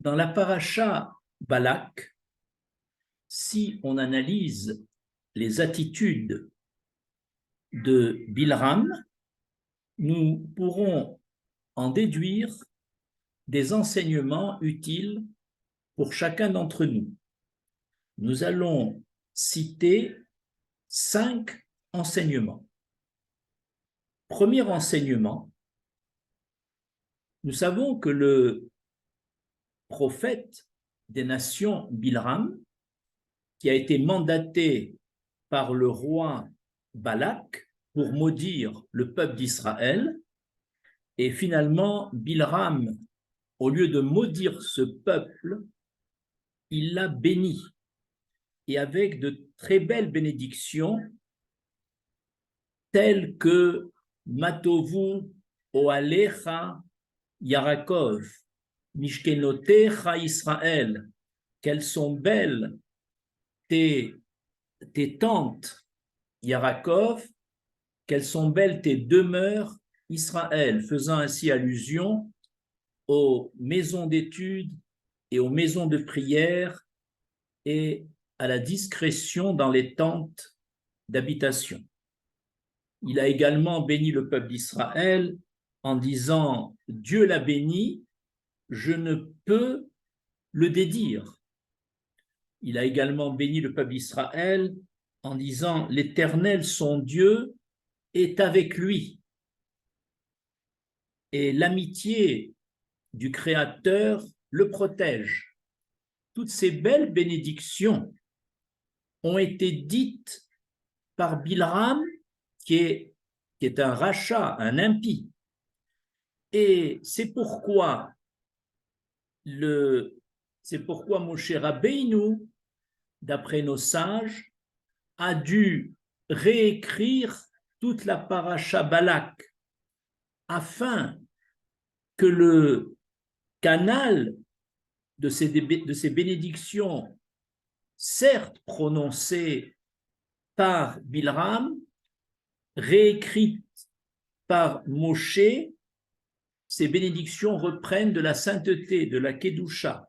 Dans la paracha Balak, si on analyse les attitudes de Bilram, nous pourrons en déduire des enseignements utiles pour chacun d'entre nous. Nous allons citer 5 enseignements. Premier enseignement, nous savons que le prophète des nations Bilram, qui a été mandaté par le roi Balak pour maudire le peuple d'Israël, et finalement Bilram, au lieu de maudire ce peuple, il l'a béni, et avec de très belles bénédictions, telles que Matovu Oalecha Yarakov, Mishkenotecha Israël, qu'elles sont belles tes tentes Yarakov, qu'elles sont belles tes demeures Israël, faisant ainsi allusion aux maisons d'études et aux maisons de prière et à la discrétion dans les tentes d'habitation. Il a également béni le peuple d'Israël en disant « Dieu l'a béni, je ne peux le dédire ». Il a également béni le peuple d'Israël en disant « L'Éternel, son Dieu, est avec lui ». Et l'amitié du Créateur le protège. Toutes ces belles bénédictions ont été dites par Bilram, qui est un rachat, un impie. Et c'est pourquoi Moshe Rabbeinu, d'après nos sages, a dû réécrire toute la paracha Balak afin que le canal de ces bénédictions, certes prononcées par Bilram, réécrites par Moshe, ces bénédictions reprennent de la sainteté, de la Kedusha.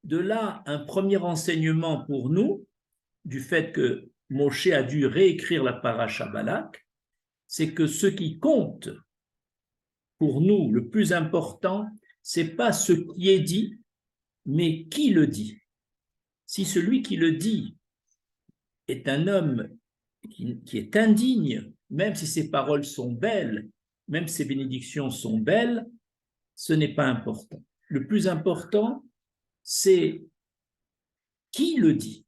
De là, un premier enseignement pour nous, du fait que Moshe a dû réécrire la paracha Balak, c'est que ce qui compte pour nous, le plus important, c'est pas ce qui est dit, mais qui le dit. Si celui qui le dit est un homme qui est indigne, même si ses paroles sont belles, même si ses bénédictions sont belles, ce n'est pas important. Le plus important, c'est qui le dit.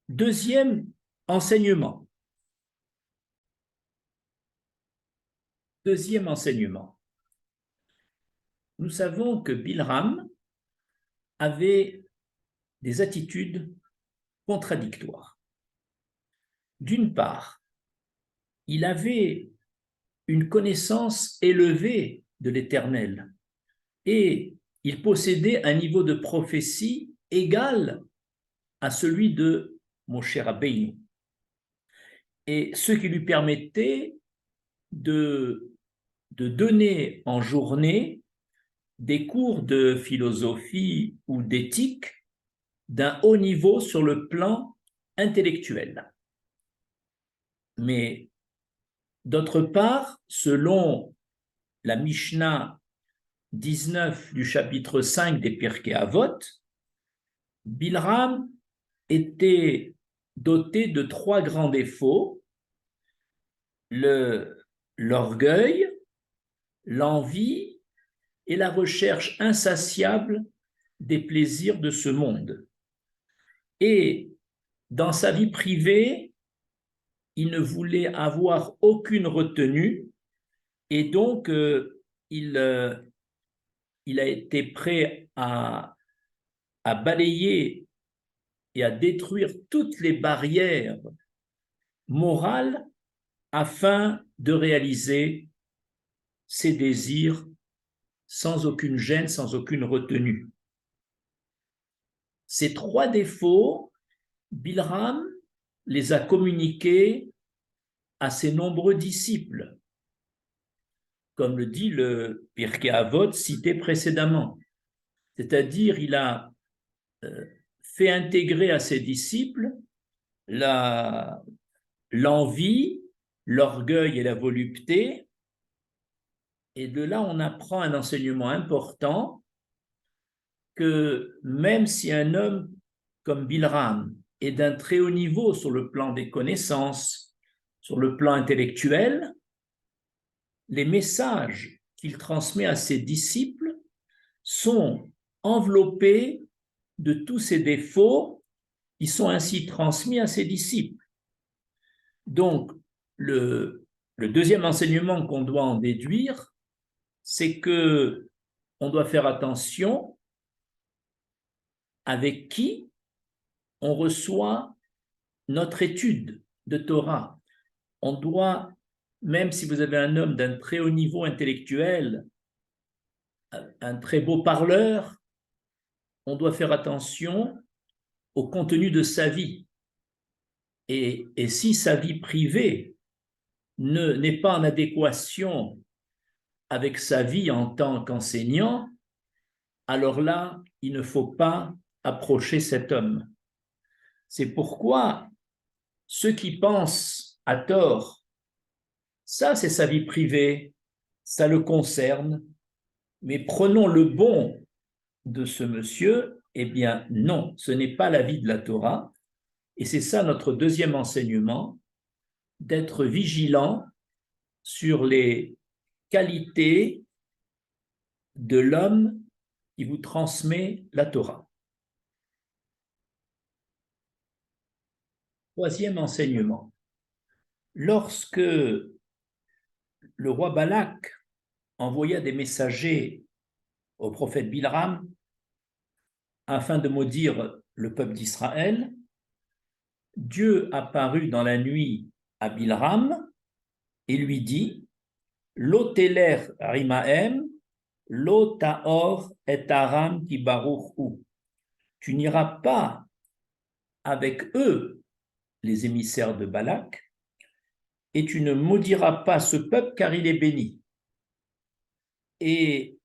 Deuxième enseignement. Deuxième enseignement. Nous savons que Bilram avait des attitudes contradictoires. D'une part, il avait une connaissance élevée de l'Éternel et il possédait un niveau de prophétie égal à celui de Moshe Rabbeinu, et ce qui lui permettait de donner en journée des cours de philosophie ou d'éthique d'un haut niveau sur le plan intellectuel. Mais d'autre part, selon la Mishnah 19 du chapitre 5 des Pirkei Avot, Bilram était doté de 3 grands défauts: l'orgueil, l'envie et la recherche insatiable des plaisirs de ce monde. Et dans sa vie privée, il ne voulait avoir aucune retenue, et donc il a été prêt à balayer et à détruire toutes les barrières morales afin de réaliser ses désirs sans aucune gêne, sans aucune retenue. Ces 3 défauts, Bilram les a communiqués à ses nombreux disciples, comme le dit le Pirkei Avot cité précédemment. c'est-à-dire il a fait intégrer à ses disciples l'envie, l'orgueil et la volupté. Et de là, on apprend un enseignement important, que même si un homme comme Bilram est d'un très haut niveau sur le plan des connaissances, sur le plan intellectuel, les messages qu'il transmet à ses disciples sont enveloppés de tous ses défauts qui sont ainsi transmis à ses disciples. Donc, le deuxième enseignement qu'on doit en déduire, c'est que on doit faire attention avec qui on reçoit notre étude de Torah. On doit, même si vous avez un homme d'un très haut niveau intellectuel, un très beau parleur, on doit faire attention au contenu de sa vie. Et si sa vie privée n'est pas en adéquation avec sa vie en tant qu'enseignant, alors là, il ne faut pas approcher cet homme. C'est pourquoi ceux qui pensent à tort, ça c'est sa vie privée, ça le concerne, mais prenons le bon de ce monsieur, eh bien non, ce n'est pas la vie de la Torah, et c'est ça notre deuxième enseignement, d'être vigilant sur les qualités de l'homme qui vous transmet la Torah. Troisième enseignement, lorsque le roi Balak envoya des messagers au prophète Bilram afin de maudire le peuple d'Israël, Dieu apparut dans la nuit à Bilram et lui dit « Lo teler rimahem, lo taor et aram ki baruch hu » Tu n'iras pas avec eux, les émissaires de Balak, et tu ne maudiras pas ce peuple car il est béni. Et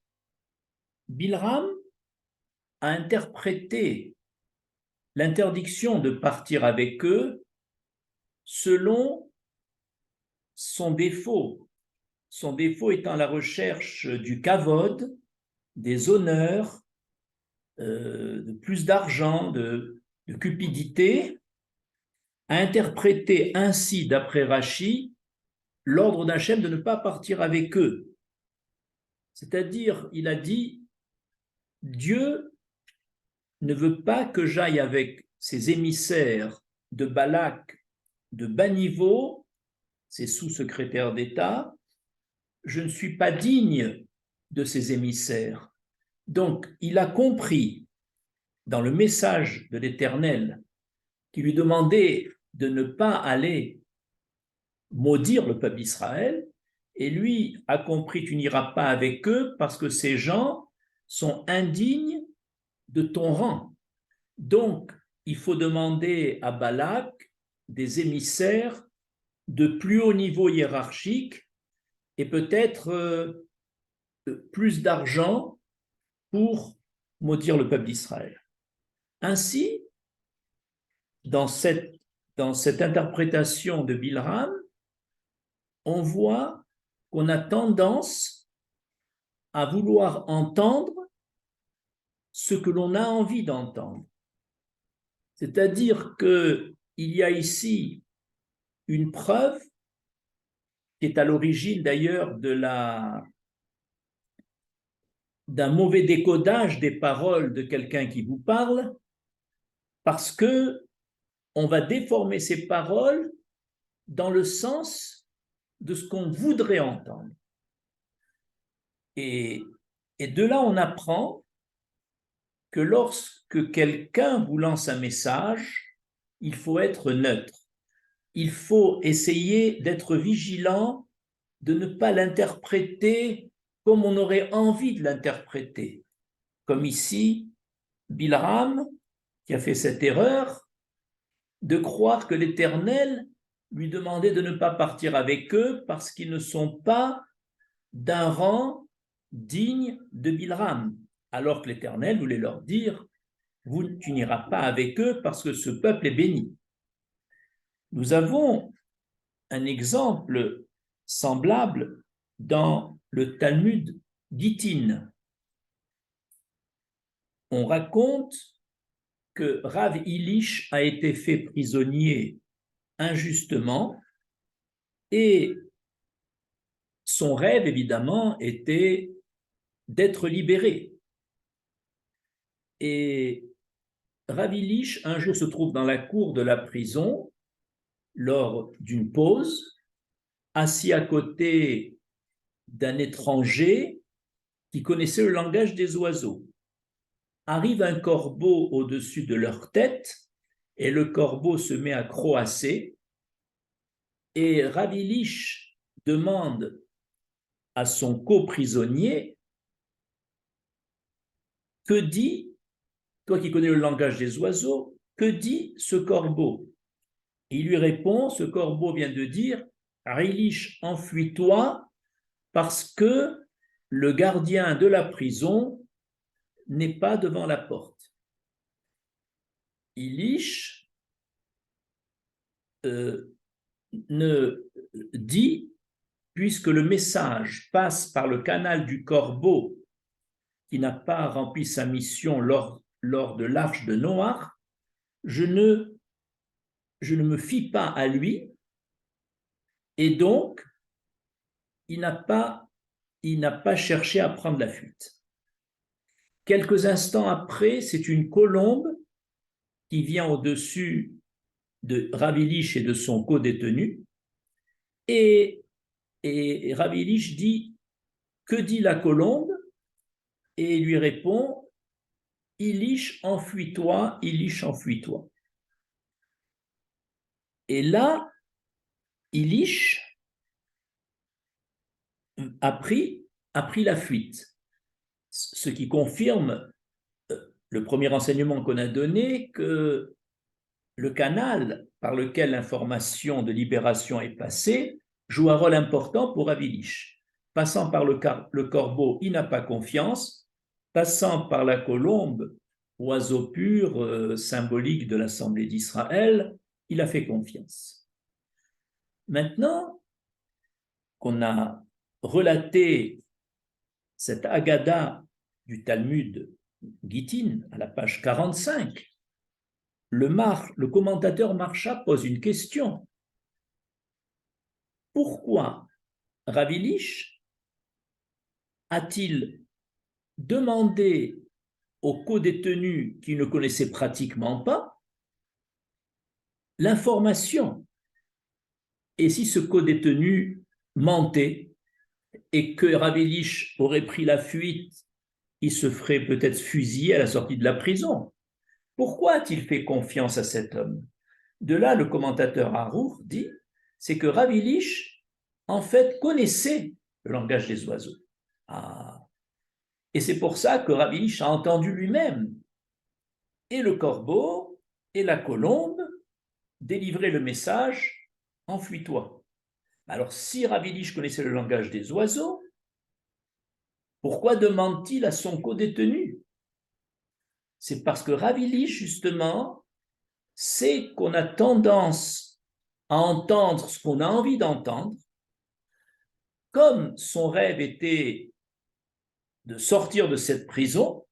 Bilram a interprété l'interdiction de partir avec eux selon son défaut. Son défaut étant la recherche du kavod, des honneurs, de plus d'argent, de cupidité, a interprété ainsi, d'après Rashi, l'ordre d'Hachem de ne pas partir avec eux. C'est-à-dire, il a dit, Dieu ne veut pas que j'aille avec ces émissaires de Balak de bas niveau, ces sous-secrétaires d'État, je ne suis pas digne de ces émissaires. Donc, il a compris dans le message de l'Éternel qui lui demandait de ne pas aller maudire le peuple d'Israël, et lui a compris, tu n'iras pas avec eux parce que ces gens sont indignes de ton rang. Donc, il faut demander à Balak des émissaires de plus haut niveau hiérarchique et peut-être plus d'argent pour maudire le peuple d'Israël. Ainsi, dans cette interprétation de Bilram, on voit qu'on a tendance à vouloir entendre ce que l'on a envie d'entendre. C'est-à-dire qu'il y a ici une preuve qui est à l'origine d'ailleurs d'un mauvais décodage des paroles de quelqu'un qui vous parle, parce que on va déformer ces paroles dans le sens de ce qu'on voudrait entendre. Et de là, on apprend que lorsque quelqu'un vous lance un message, il faut être neutre. Il faut essayer d'être vigilant, de ne pas l'interpréter comme on aurait envie de l'interpréter. Comme ici, Bilram, qui a fait cette erreur, de croire que l'Éternel lui demandait de ne pas partir avec eux parce qu'ils ne sont pas d'un rang digne de Bilram. alors que l'Éternel voulait leur dire, tu n'iras pas avec eux parce que ce peuple est béni. Nous avons un exemple semblable dans le Talmud Gittin. On raconte que Rav Ilish a été fait prisonnier injustement et son rêve, évidemment, était d'être libéré. Et Rav Ilish, un jour, se trouve dans la cour de la prison lors d'une pause, assis à côté d'un étranger qui connaissait le langage des oiseaux. Arrive un corbeau au-dessus de leur tête et le corbeau se met à croasser et Rav Ilish demande à son coprisonnier, que dit, toi qui connais le langage des oiseaux, que dit ce corbeau? Il lui répond, ce corbeau vient de dire, Ilish, enfuis-toi parce que le gardien de la prison n'est pas devant la porte. Ilish ne dit, puisque le message passe par le canal du corbeau qui n'a pas rempli sa mission lors de l'arche de Noach, je ne me fie pas à lui, et donc il n'a pas cherché à prendre la fuite. Quelques instants après, c'est une colombe qui vient au-dessus de Rav Ilish et de son co-détenu, et Rav Ilish dit, que dit la colombe? Et il lui répond, Ilish, enfuis-toi, Ilish, enfuis-toi. Et là, Ilish a pris la fuite, ce qui confirme le premier enseignement qu'on a donné, que le canal par lequel l'information de libération est passée joue un rôle important pour Rav Ilish. Passant par le corbeau, il n'a pas confiance. Passant par la colombe, oiseau pur, symbolique de l'Assemblée d'Israël, il a fait confiance. Maintenant qu'on a relaté cette Haggadah du Talmud Gittin à la page 45, le commentateur Marsha pose une question. Pourquoi Rav Ilish a-t-il demandé aux co-détenus qui ne connaissaient pratiquement pas l'information? Et si ce co-détenu mentait et que Rav Ilish aurait pris la fuite, il se ferait peut-être fusiller à la sortie de la prison. Pourquoi a-t-il fait confiance à cet homme? De là, le commentateur Harour dit, c'est que Rav Ilish, en fait, connaissait le langage des oiseaux. Et c'est pour ça que Rav Ilish a entendu lui-même et le corbeau et la colombe délivrer le message « Enfuis-toi ». Alors, si Rav Ilish connaissait le langage des oiseaux, pourquoi demande-t-il à son co-détenu? C'est parce que Rav Ilish, justement, sait qu'on a tendance à entendre ce qu'on a envie d'entendre. Comme son rêve était de sortir de cette prison,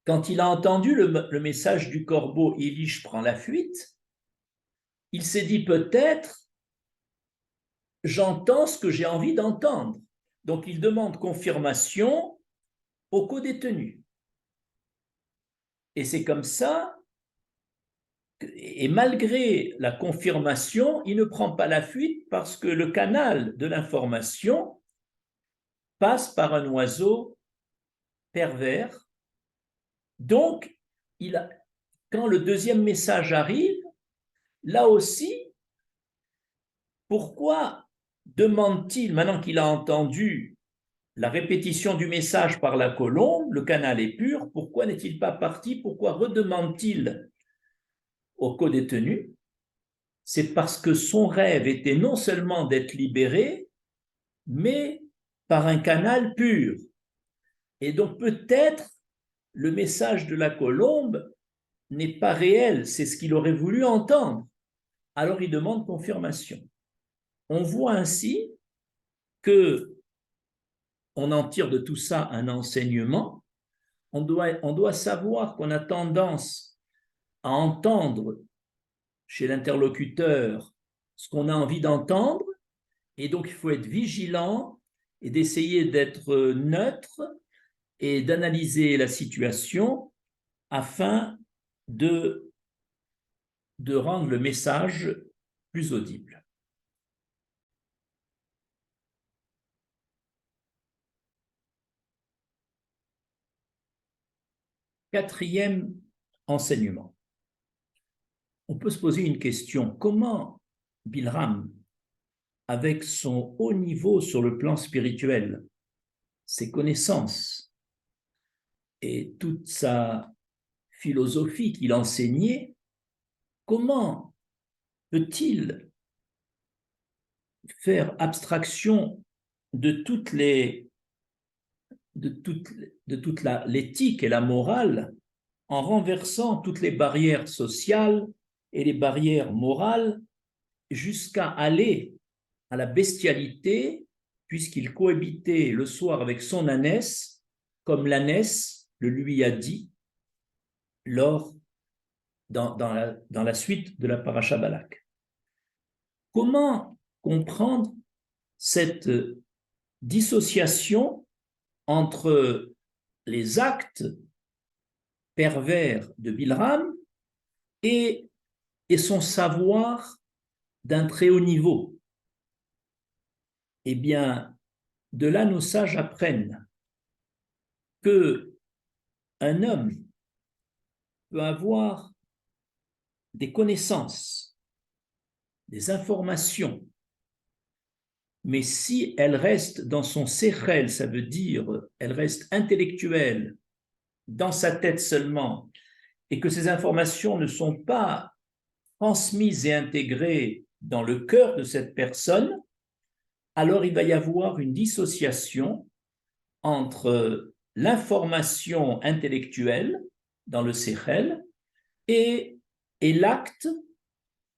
quand il a entendu le message du corbeau, Ilish prend la fuite, il s'est dit peut-être, j'entends ce que j'ai envie d'entendre. Donc il demande confirmation au co-détenu. Et c'est comme ça, et malgré la confirmation, il ne prend pas la fuite parce que le canal de l'information passe par un oiseau pervers. Donc, quand le deuxième message arrive, là aussi, pourquoi demande-t-il, maintenant qu'il a entendu la répétition du message par la colombe, le canal est pur, pourquoi n'est-il pas parti? Pourquoi redemande-t-il au co-détenu? C'est parce que son rêve était non seulement d'être libéré, mais par un canal pur. Et donc peut-être le message de la colombe n'est pas réel, c'est ce qu'il aurait voulu entendre. Alors il demande confirmation. On voit ainsi que on en tire de tout ça un enseignement. On doit savoir qu'on a tendance à entendre chez l'interlocuteur ce qu'on a envie d'entendre, et donc il faut être vigilant et d'essayer d'être neutre et d'analyser la situation afin de rendre le message plus audible. Quatrième enseignement. On peut se poser une question. Comment Bilram, avec son haut niveau sur le plan spirituel, ses connaissances et toute sa philosophie qu'il enseignait, comment peut-il faire abstraction de toute l'éthique et la morale en renversant toutes les barrières sociales et les barrières morales jusqu'à aller à la bestialité, puisqu'il cohabitait le soir avec son ânesse, comme l'ânesse le lui a dit dans la suite de la paracha Balak. Comment comprendre cette dissociation entre les actes pervers de Bilram et son savoir d'un très haut niveau? Eh bien, de là, nos sages apprennent que un homme peut avoir des connaissances, des informations, mais si elles restent dans son séchel, ça veut dire elles restent intellectuelles, dans sa tête seulement, et que ces informations ne sont pas transmises et intégrées dans le cœur de cette personne, alors il va y avoir une dissociation entre l'information intellectuelle dans le séchel et l'acte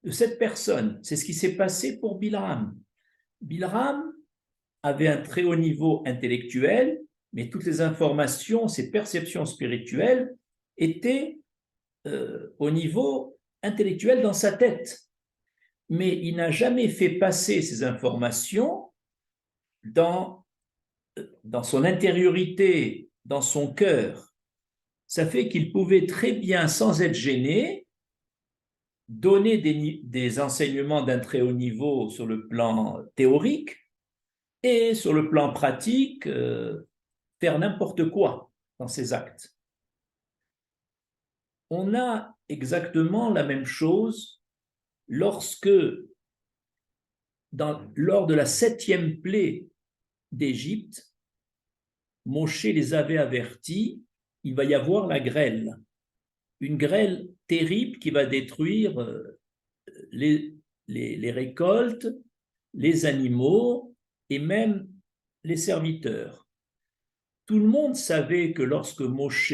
de cette personne. C'est ce qui s'est passé pour Bilram. Bilram avait un très haut niveau intellectuel, mais toutes les informations, ses perceptions spirituelles étaient au niveau intellectuel dans sa tête. Mais il n'a jamais fait passer ces informations dans son intériorité, dans son cœur. Ça fait qu'il pouvait très bien, sans être gêné, donner des enseignements d'un très haut niveau sur le plan théorique et sur le plan pratique, faire n'importe quoi dans ses actes. On a exactement la même chose lorsque, lors de la 7e plaie d'Égypte, Moshe les avait avertis, il va y avoir la grêle. Une grêle terrible qui va détruire les récoltes, les animaux et même les serviteurs. Tout le monde savait que lorsque Moshe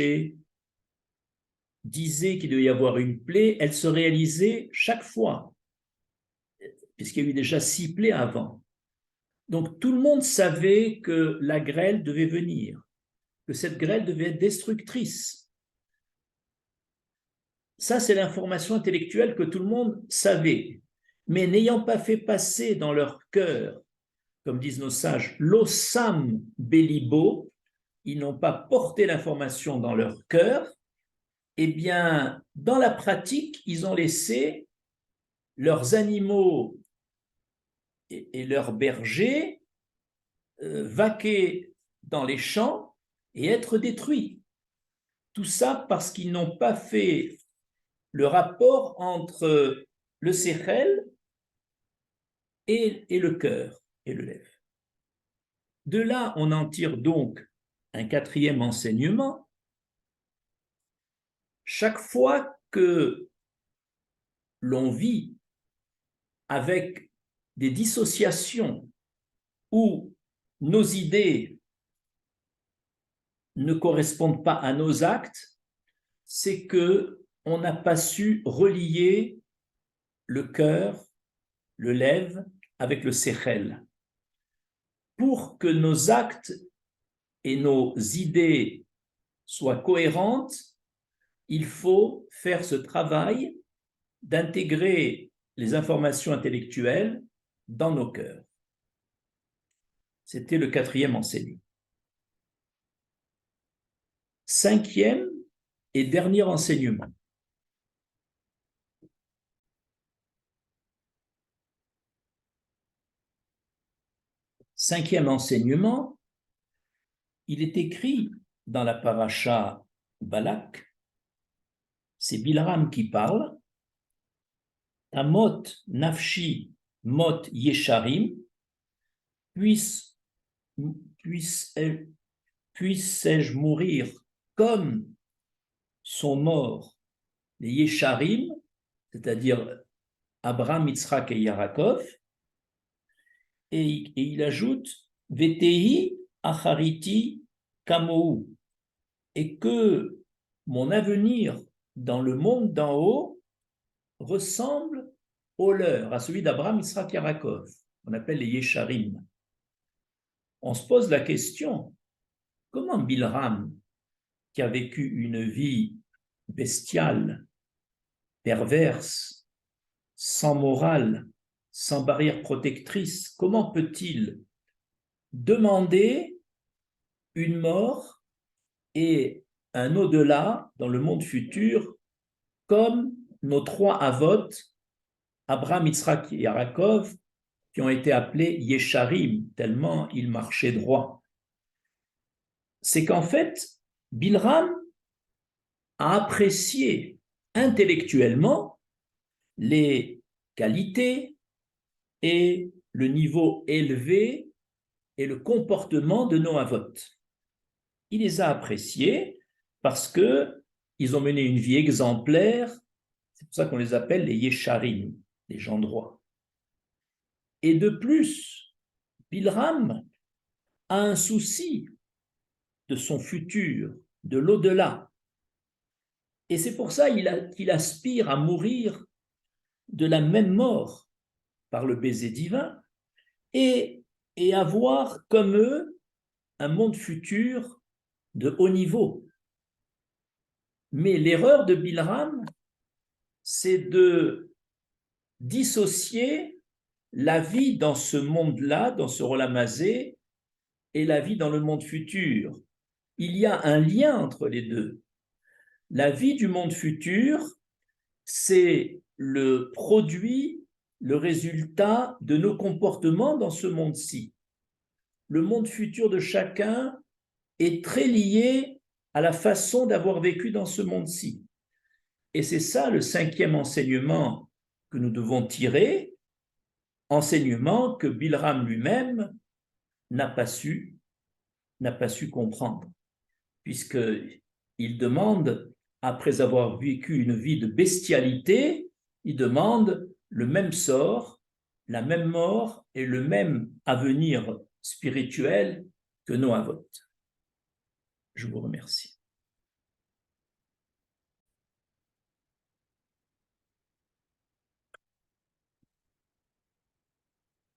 disait qu'il devait y avoir une plaie, elle se réalisait chaque fois, puisqu'il y a eu déjà 6 plaies avant. Donc tout le monde savait que la grêle devait venir, que cette grêle devait être destructrice. Ça, c'est l'information intellectuelle que tout le monde savait. Mais n'ayant pas fait passer dans leur cœur, comme disent nos sages, l'osam belibo, ils n'ont pas porté l'information dans leur cœur, eh bien, dans la pratique, ils ont laissé leurs animaux et leurs bergers vaquer dans les champs et être détruits. Tout ça parce qu'ils n'ont pas fait le rapport entre le séchel et le cœur et le lèvre. De là, on en tire donc un 4e enseignement. Chaque fois que l'on vit avec des dissociations où nos idées ne correspondent pas à nos actes, c'est que on n'a pas su relier le cœur, le lève, avec le séchel. Pour que nos actes et nos idées soient cohérentes, il faut faire ce travail d'intégrer les informations intellectuelles dans nos cœurs. C'était le 4e enseignement. 5e et dernier enseignement. Cinquième enseignement, il est écrit dans la paracha Balak, c'est Bilram qui parle, Amot nafshi mot yesharim, puisse-je mourir comme sont morts les Yesharim, c'est-à-dire Abraham, Yitzhak et Yaakov, et il ajoute Vetehi achariti kamou, et que mon avenir dans le monde d'en haut ressemble au leur, à celui d'Abraham, Yitzhak et Yaakov, on appelle les Yesharim. On se pose la question, comment Bilram, qui a vécu une vie bestiale, perverse, sans morale, sans barrière protectrice, comment peut-il demander une mort et un au-delà dans le monde futur comme nos 3 avot, Abraham, Yitzhak et Yaakov, qui ont été appelés Yesharim, tellement ils marchaient droit. C'est qu'en fait, Bilram a apprécié intellectuellement les qualités et le niveau élevé et le comportement de nos avot. Il les a appréciés parce qu'ils ont mené une vie exemplaire, c'est pour ça qu'on les appelle les Yesharim, les gens droits. Et de plus, Bilram a un souci de son futur, de l'au-delà. Et c'est pour ça qu'il aspire à mourir de la même mort par le baiser divin et avoir comme eux un monde futur de haut niveau. Mais l'erreur de Bilram, c'est de dissocier la vie dans ce monde-là, dans ce Olamazé, et la vie dans le monde futur. Il y a un lien entre les deux. La vie du monde futur, c'est le produit, le résultat de nos comportements dans ce monde-ci. Le monde futur de chacun est très lié à la façon d'avoir vécu dans ce monde-ci. Et c'est ça le 5e enseignement que nous devons tirer, enseignement que Bilram lui-même n'a pas su comprendre, puisqu'il demande, après avoir vécu une vie de bestialité, il demande le même sort, la même mort et le même avenir spirituel que nos avot. Je vous remercie.